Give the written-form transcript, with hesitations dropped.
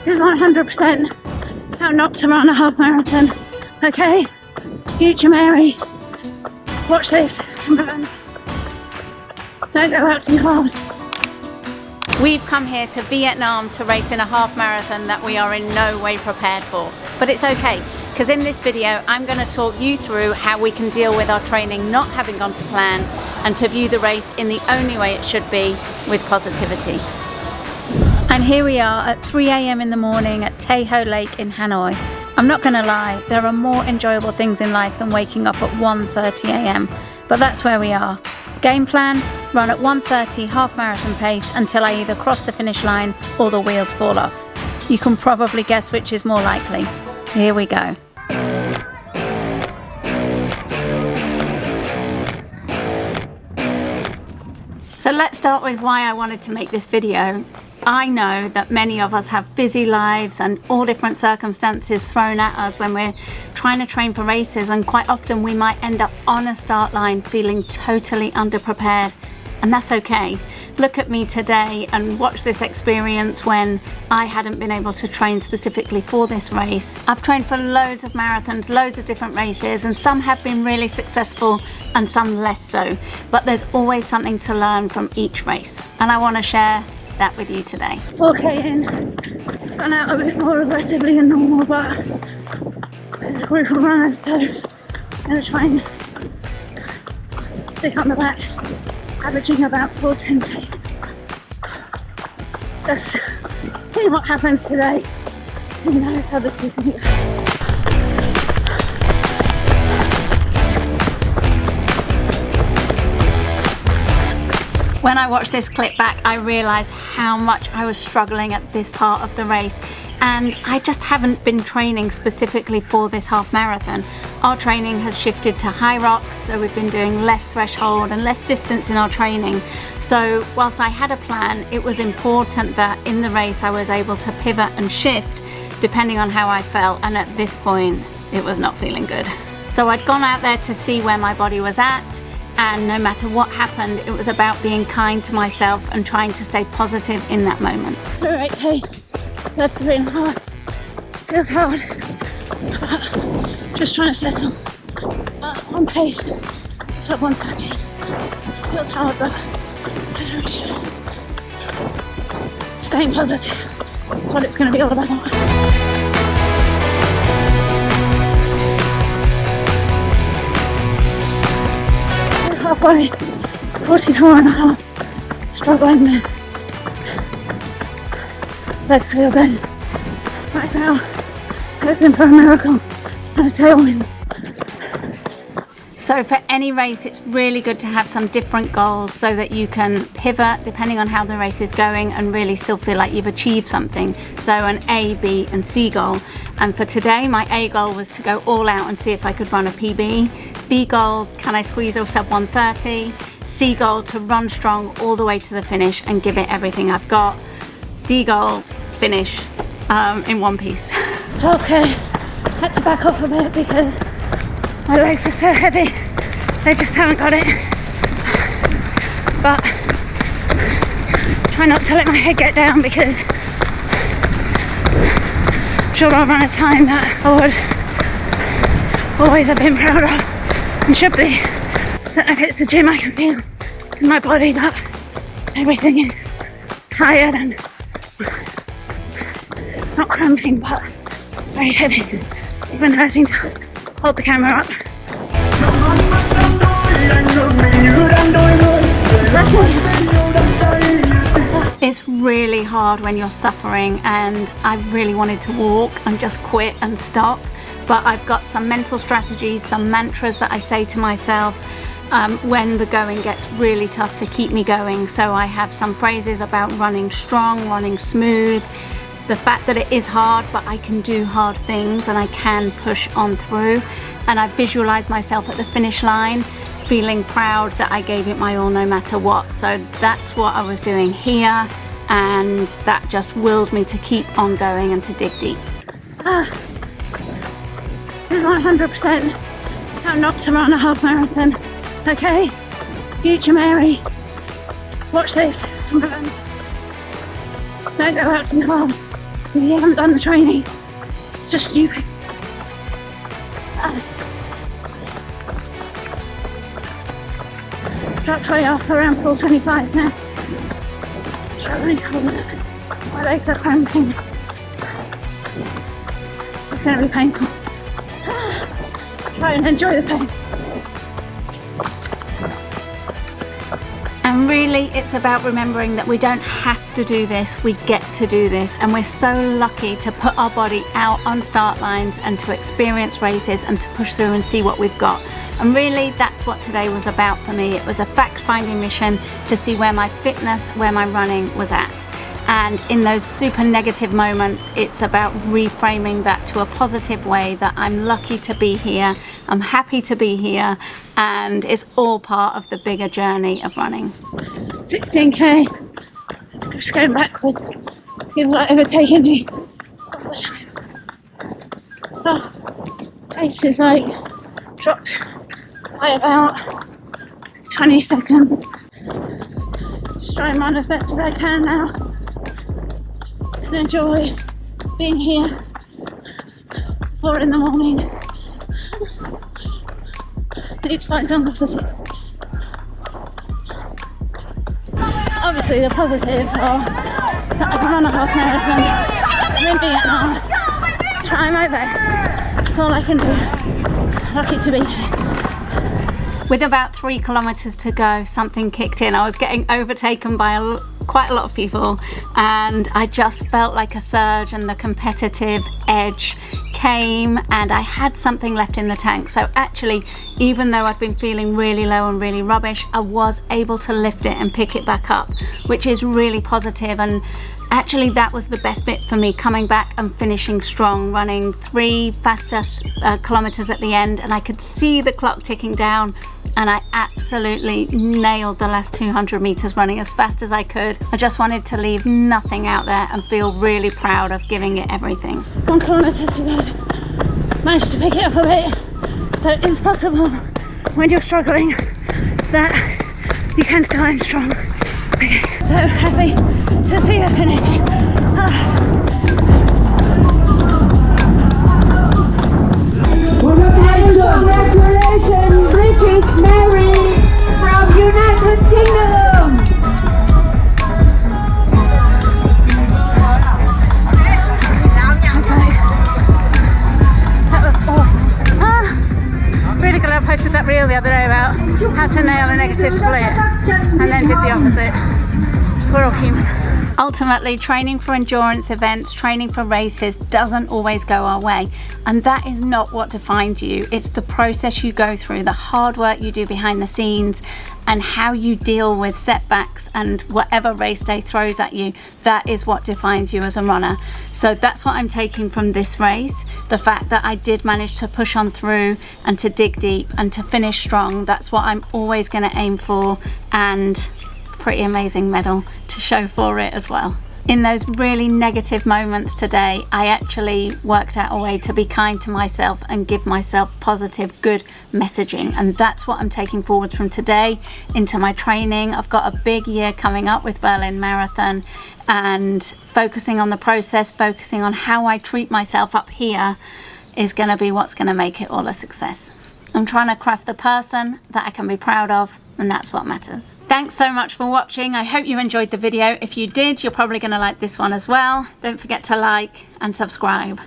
This is 100% how not to run a half marathon. Okay? Future Mary, watch this and run. Don't go out too hard. We've come here to Vietnam to race in a half marathon that we are in no way prepared for. But it's okay, because in this video I'm going to talk you through how we can deal with our training not having gone to plan and to view the race in the only way it should be, with positivity. And here we are at 3 AM in the morning at Tay Ho Lake in Hanoi. I'm not going to lie, there are more enjoyable things in life than waking up at 1:30 AM, but that's where we are. Game plan, run at 1:30 half marathon pace until I either cross the finish line or the wheels fall off. You can probably guess which is more likely. Here we go. So let's start with why I wanted to make this video. I know that many of us have busy lives and all different circumstances thrown at us when we're trying to train for races, and quite often we might end up on a start line feeling totally underprepared, and that's okay. Look at me today and watch this experience when I hadn't been able to train specifically for this race. I've trained for loads of marathons, loads of different races, and some have been really successful and some less so, but there's always something to learn from each race, and I want to share that with you today. 4K in, gone out a bit more aggressively than normal, but there's a group of runners, so I'm going to try and stick on the back, averaging about 4:10 pace. Just see what happens today. Who knows how this is going to go. When I watched this clip back, I realised how much I was struggling at this part of the race, and I just haven't been training specifically for this half marathon. Our training has shifted to high rocks, so we've been doing less threshold and less distance in our training. So whilst I had a plan, it was important that in the race I was able to pivot and shift depending on how I felt, and at this point it was not feeling good. So I'd gone out there to see where my body was at, and no matter what happened, it was about being kind to myself and trying to stay positive in that moment. So 8K, that's 3.5. Feels hard, but just trying to settle on pace. So 1:30. Feels hard, but I know we should. Staying positive. That's what it's going to be all about. Halfway, 44.5, struggling there. Legs feel good. Right now, hoping for a miracle and a tailwind. So for any race, it's really good to have some different goals so that you can pivot depending on how the race is going and really still feel like you've achieved something. So an A, B and C goal. And for today, my A goal was to go all out and see if I could run a PB. B goal, can I squeeze a sub 1:30? C goal, to run strong all the way to the finish and give it everything I've got. D goal, finish in one piece. Okay, had to back off a bit because my legs are so heavy, they just haven't got it. But try not to let my head get down, because I'm sure I'll run a time that I would always have been proud of and should be. That if it's the gym, I can feel in my body that everything is tired and not cramping, but very heavy. Even hurting to hold the camera up. It's really hard when you're suffering, and I really wanted to walk and just quit and stop, but I've got some mental strategies, some mantras that I say to myself when the going gets really tough to keep me going. So I have some phrases about running strong, running smooth, the fact that it is hard, but I can do hard things and I can push on through. And I visualize myself at the finish line feeling proud that I gave it my all no matter what. So that's what I was doing here, and that just willed me to keep on going and to dig deep. This is 100% how not to run a half marathon. Okay? Future Mary, watch this and run. Don't go out too hard. if you haven't done the training, it's just stupid. Dropped way off around 4:25 now. Struggling to hold it. My legs are cramping. It's going to be painful. Try and enjoy the pain. And really, it's about remembering that we don't have to do this, we get to do this. And we're so lucky to put our body out on start lines and to experience races and to push through and see what we've got. And really, that's what today was about for me. It was a fact-finding mission to see where my fitness, where my running was at. And in those super negative moments, it's about reframing that to a positive way, that I'm lucky to be here, I'm happy to be here, and it's all part of the bigger journey of running. 16k, just going backwards. People are overtaking me all the time. Oh, pace is like dropped by about 20 seconds. Just try and run as best as I can now and enjoy being here 4 in the morning. I need to find some positive. Obviously the positives are that I can run a half marathon in Vietnam. Try my best. That's all I can do. Lucky to be here. With about 3 kilometers to go, something kicked in. I was getting overtaken by quite a lot of people, and I just felt like a surge, and the competitive edge came, and I had something left in the tank. So actually, even though I'd been feeling really low and really rubbish, I was able to lift it and pick it back up, which is really positive. And actually that was the best bit for me, coming back and finishing strong, running 3 faster kilometers at the end, and I could see the clock ticking down, and I absolutely nailed the last 200 meters running as fast as I could. I just wanted to leave nothing out there and feel really proud of giving it everything. 1 kilometer to go. Managed to pick it up a bit. So it is possible when you're struggling that you can still aim strong. Okay, so happy to see the finish. Congratulations, British Mary from United Kingdom. That was awful. Really glad I posted that reel the other day about how to nail a negative split, and then did the opposite. We're all human. Ultimately, training for endurance events, training for races doesn't always go our way, and that is not what defines you. It's the process you go through, the hard work you do behind the scenes, and how you deal with setbacks and whatever race day throws at you. That is what defines you as a runner. So that's what I'm taking from this race, the fact that I did manage to push on through and to dig deep and to finish strong. That's what I'm always going to aim for, and pretty amazing medal to show for it as well. In those really negative moments today, I actually worked out a way to be kind to myself and give myself positive, good messaging. And that's what I'm taking forward from today into my training. I've got a big year coming up with Berlin Marathon, and focusing on the process, focusing on how I treat myself up here is going to be what's going to make it all a success. I'm trying to craft the person that I can be proud of, and that's what matters. Thanks so much for watching. I hope you enjoyed the video. If you did, you're probably going to like this one as well. Don't forget to like and subscribe.